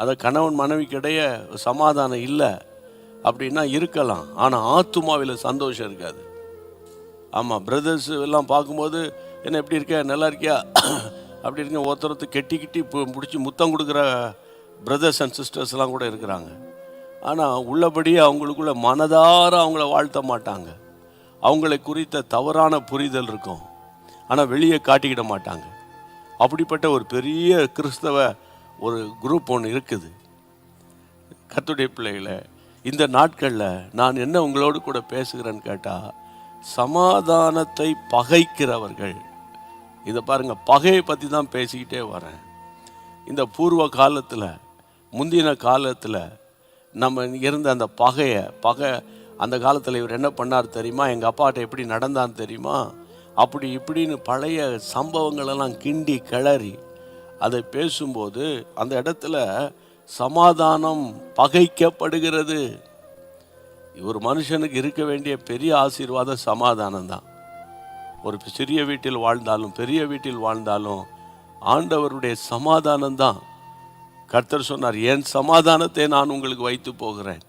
அதை கணவன் மனைவிக்கிடையே சமாதானம் இல்லை அப்படின்னா இருக்கலாம், ஆனால் ஆத்துமாவில் சந்தோஷம் இருக்காது. ஆமாம், பிரதர்ஸ் எல்லாம் பார்க்கும்போது என்ன எப்படி இருக்க, நல்லா இருக்கியா அப்படி இருக்க, ஒருத்தரத்து கெட்டி பிடிச்சி முத்தம் கொடுக்குற பிரதர்ஸ் அண்ட் சிஸ்டர்ஸ்லாம் கூட இருக்கிறாங்க. ஆனால் உள்ளபடியே அவங்களுக்குள்ள மனதார அவங்கள வாழ்த்த மாட்டாங்க. அவங்களை குறித்த தவறான புரிதல் இருக்கும், ஆனால் வெளியே காட்டிக்கிட மாட்டாங்க. அப்படிப்பட்ட ஒரு பெரிய கிறிஸ்தவ ஒரு குரூப் ஒன்று இருக்குது. கர்த்தருடைய பிள்ளைகளை, இந்த நாட்களில் நான் என்ன உங்களோடு கூட பேசுகிறேன்னு கேட்டால், சமாதானத்தை பகைக்கிறவர்கள். இதை பாருங்கள், பகையை பற்றி தான் பேசிக்கிட்டே வரேன். இந்த பூர்வ காலத்தில், முந்தின காலத்தில் நம்ம இருந்த அந்த பகை அந்த காலத்தில் இவர் என்ன பண்ணார் தெரியுமா, எங்கள் அப்பாட்ட எப்படி நடந்தான்னு தெரியுமா, அப்படி இப்படின்னு பழைய சம்பவங்களெல்லாம் கிண்டி கிளறி அதை பேசும்போது அந்த இடத்துல சமாதானம் பகைக்கப்படுகிறது. ஒரு மனுஷனுக்கு இருக்க வேண்டிய பெரிய ஆசீர்வாதம் சமாதானம் தான். ஒரு சிறிய வீட்டில் வாழ்ந்தாலும் பெரிய வீட்டில் வாழ்ந்தாலும் ஆண்டவருடைய சமாதானம் தான். கர்த்தர் சொன்னார், என் சமாதானத்தை நான் உங்களுக்கு வைத்து போகிறேன்.